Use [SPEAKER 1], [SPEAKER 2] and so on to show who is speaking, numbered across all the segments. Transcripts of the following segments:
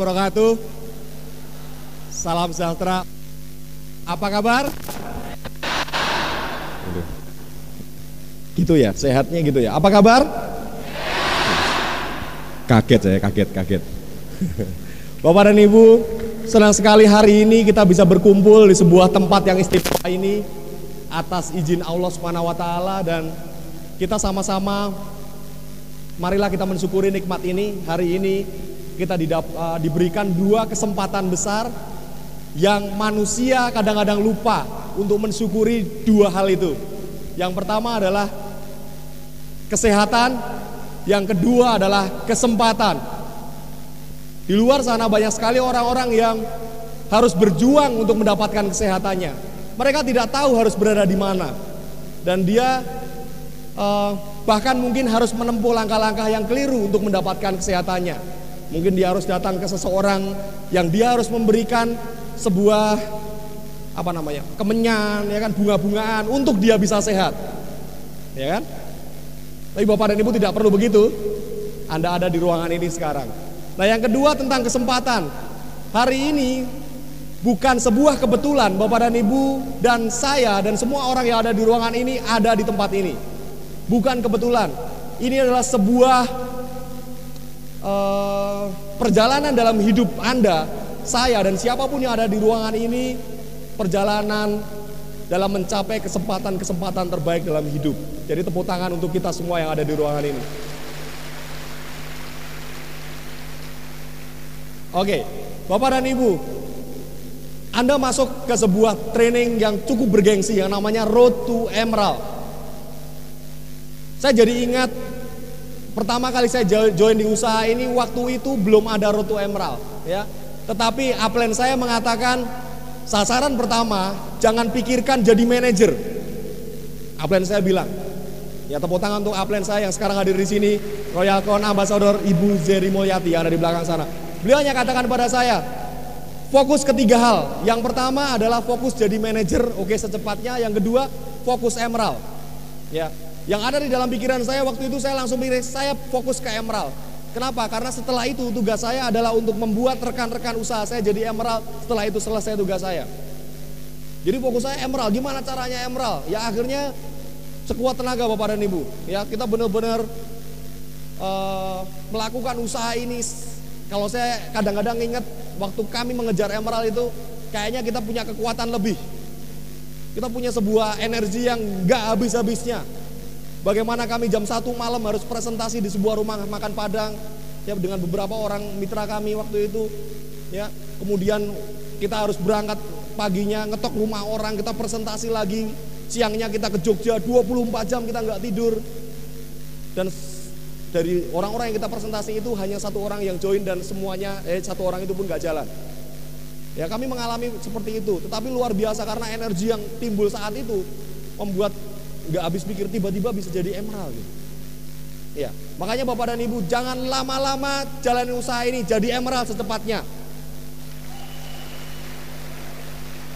[SPEAKER 1] wabarakatuh. Salam sejahtera. Apa kabar? Gitu ya, sehatnya gitu ya. Apa kabar? Kaget saya, kaget. Bapak dan Ibu, senang sekali hari ini kita bisa berkumpul di sebuah tempat yang istimewa ini atas izin Allah Subhanahu wa taala, dan kita sama-sama marilah kita mensyukuri nikmat ini. Hari ini kita diberikan dua kesempatan besar yang manusia kadang-kadang lupa untuk mensyukuri dua hal itu. Yang pertama adalah kesehatan, yang kedua adalah kesempatan. Di luar sana banyak sekali orang-orang yang harus berjuang untuk mendapatkan kesehatannya. Mereka tidak tahu harus berada di mana, dan dia bahkan mungkin harus menempuh langkah-langkah yang keliru untuk mendapatkan kesehatannya. Mungkin dia harus datang ke seseorang yang dia harus memberikan sebuah kemenyan, ya kan, bunga-bungaan untuk dia bisa sehat, ya kan? Tapi Bapak dan Ibu tidak perlu begitu. Anda ada di ruangan ini sekarang. Nah, yang kedua tentang kesempatan. Hari ini bukan sebuah kebetulan Bapak dan Ibu dan saya dan semua orang yang ada di ruangan ini ada di tempat ini. Bukan kebetulan. Ini adalah sebuah perjalanan dalam hidup Anda, saya dan siapapun yang ada di ruangan ini, perjalanan dalam mencapai kesempatan-kesempatan terbaik dalam hidup. Jadi tepuk tangan untuk kita semua yang ada di ruangan ini. Oke, Bapak dan Ibu, Anda masuk ke sebuah training yang cukup bergengsi yang namanya Road to Emerald. Saya jadi ingat pertama kali saya join di usaha ini, waktu itu belum ada Road to Emerald, ya. Tetapi upline saya mengatakan sasaran pertama jangan pikirkan jadi manajer. Upline saya bilang, ya, tepuk tangan untuk upline saya yang sekarang hadir di sini, Royal Crown Ambassador Ibu Zeri Mulyati yang ada di belakang sana. Beliau hanya katakan pada saya, fokus ke 3 hal. Yang pertama adalah fokus jadi manajer, oke, secepatnya. Yang kedua, fokus Emerald. Ya, yang ada di dalam pikiran saya waktu itu, saya langsung pikir saya fokus ke Emerald. Kenapa? Karena setelah itu tugas saya adalah untuk membuat rekan-rekan usaha saya jadi Emerald. Setelah itu selesai tugas saya. Jadi fokus saya Emerald. Gimana caranya Emerald? Ya akhirnya sekuat tenaga Bapak dan Ibu. Ya, kita benar-benar melakukan usaha ini. Kalau saya kadang-kadang ingat waktu kami mengejar Emerald itu, kayaknya kita punya kekuatan lebih. Kita punya sebuah energi yang gak habis-habisnya. Bagaimana kami jam 1 malam harus presentasi di sebuah rumah makan Padang, ya, dengan beberapa orang mitra kami waktu itu, ya. Kemudian kita harus berangkat paginya ngetok rumah orang, kita presentasi lagi, siangnya kita ke Jogja 24 jam kita nggak tidur. Dan dari orang-orang yang kita presentasi itu hanya 1 orang yang join, dan semuanya 1 orang itu pun nggak jalan. Ya, kami mengalami seperti itu, tetapi luar biasa karena energi yang timbul saat itu membuat nggak habis pikir, tiba-tiba bisa jadi Emerald gitu. Ya, makanya Bapak dan Ibu jangan lama-lama jalanin usaha ini, jadi Emerald secepatnya.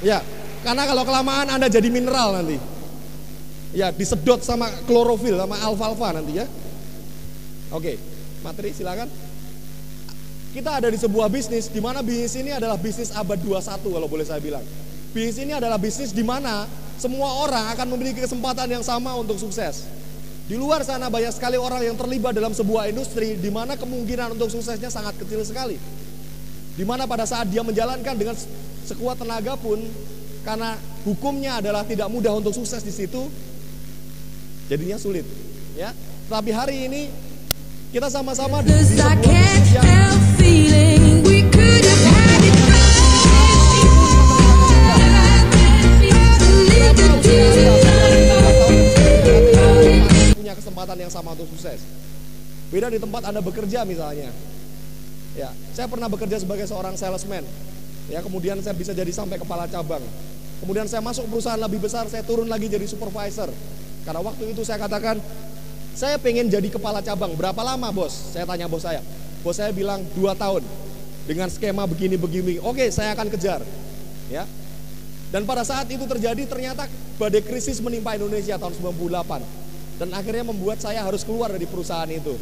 [SPEAKER 1] Ya, karena kalau kelamaan Anda jadi mineral nanti. Ya, disedot sama klorofil sama alfalfa nanti, ya. Oke, materi silakan. Kita ada di sebuah bisnis di mana bisnis ini adalah bisnis abad 21 kalau boleh saya bilang. Bisnis ini adalah bisnis di mana semua orang akan memiliki kesempatan yang sama untuk sukses. Di luar sana banyak sekali orang yang terlibat dalam sebuah industri di mana kemungkinan untuk suksesnya sangat kecil sekali. Di mana pada saat dia menjalankan dengan sekuat tenaga pun, karena hukumnya adalah tidak mudah untuk sukses di situ, jadinya sulit. Ya, tapi hari ini kita sama-sama di sebuah bisnis yang punya kesempatan yang sama untuk sukses. Beda di tempat Anda bekerja misalnya. Ya, saya pernah bekerja sebagai seorang salesman. Ya, kemudian saya bisa jadi sampai kepala cabang. Kemudian saya masuk perusahaan lebih besar, saya turun lagi jadi supervisor. Karena waktu itu saya katakan, saya pengen jadi kepala cabang. Berapa lama, bos? Saya tanya bos saya. Bos saya bilang 2 tahun. Dengan skema begini-begini. Oke, saya akan kejar. Ya. Dan pada saat itu terjadi, ternyata badai krisis menimpa Indonesia tahun 98. Dan akhirnya membuat saya harus keluar dari perusahaan itu.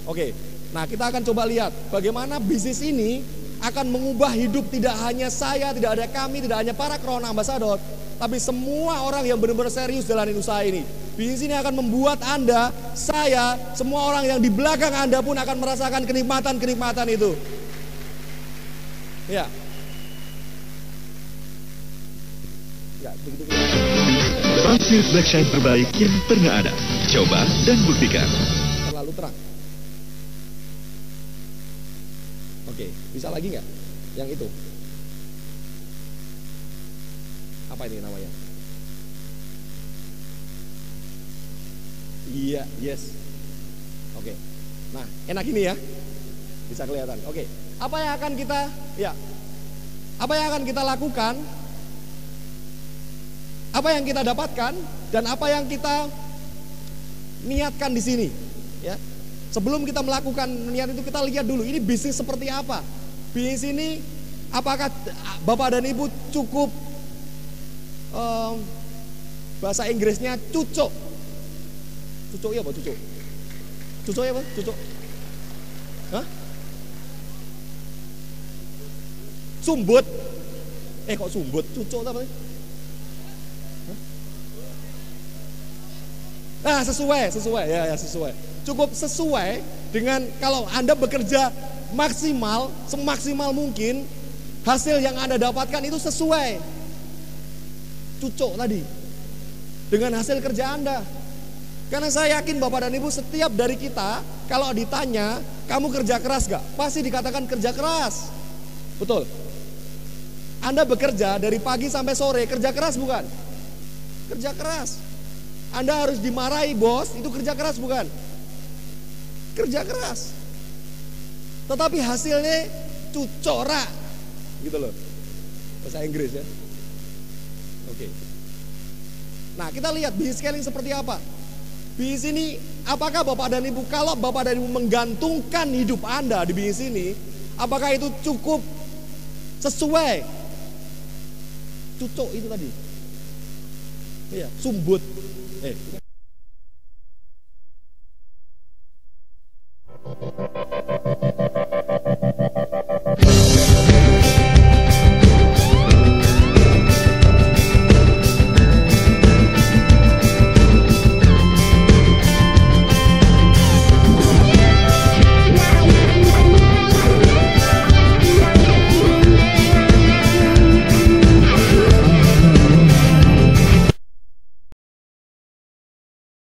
[SPEAKER 1] Oke, nah kita akan coba lihat bagaimana bisnis ini akan mengubah hidup tidak hanya saya, tidak ada kami, tidak hanya para Crown Ambassador, tapi semua orang yang benar-benar serius jalanin usaha ini. Bisnis ini akan membuat Anda, saya, semua orang yang di belakang Anda pun akan merasakan kenikmatan-kenikmatan itu. Ya. Ya, begitu.
[SPEAKER 2] Transmute Blackshine terbaik yang pernah ada. Coba dan buktikan.
[SPEAKER 1] Terlalu terang. Oke, bisa lagi nggak? Yang itu. Apa ini namanya? Iya, yes. Oke. Nah, enak ini ya. Bisa kelihatan. Oke. Apa yang akan kita, ya. Apa yang akan kita lakukan? Apa yang kita dapatkan dan apa yang kita niatkan di sini, ya. Sebelum kita melakukan niat itu, kita lihat dulu ini bisnis seperti apa. Bisnis ini apakah Bapak dan Ibu cukup bahasa Inggrisnya cucuk. Cucuk ya apa cucuk? Cucuk ya apa? Cucuk. Hah? Sumbut. Kok sumbut? Cucuk apa? Nah, sesuai ya sesuai. Cukup sesuai dengan kalau Anda bekerja maksimal, semaksimal mungkin, hasil yang Anda dapatkan itu sesuai. Cucuk tadi. Dengan hasil kerja Anda. Karena saya yakin Bapak dan Ibu setiap dari kita, kalau ditanya, kamu kerja keras gak? Pasti dikatakan kerja keras. Betul. Anda bekerja dari pagi sampai sore, kerja keras bukan? Kerja keras. Anda harus dimarahi bos, itu kerja keras bukan? Kerja keras. Tetapi hasilnya cucora, gitu loh. Bahasa Inggris ya. Oke. Nah, kita lihat bisnis scaling seperti apa. Bisnis ini, apakah Bapak dan Ibu, kalau Bapak dan Ibu menggantungkan hidup Anda di bisnis ini, apakah itu cukup sesuai? Cucuk itu tadi. Iya, sumbut.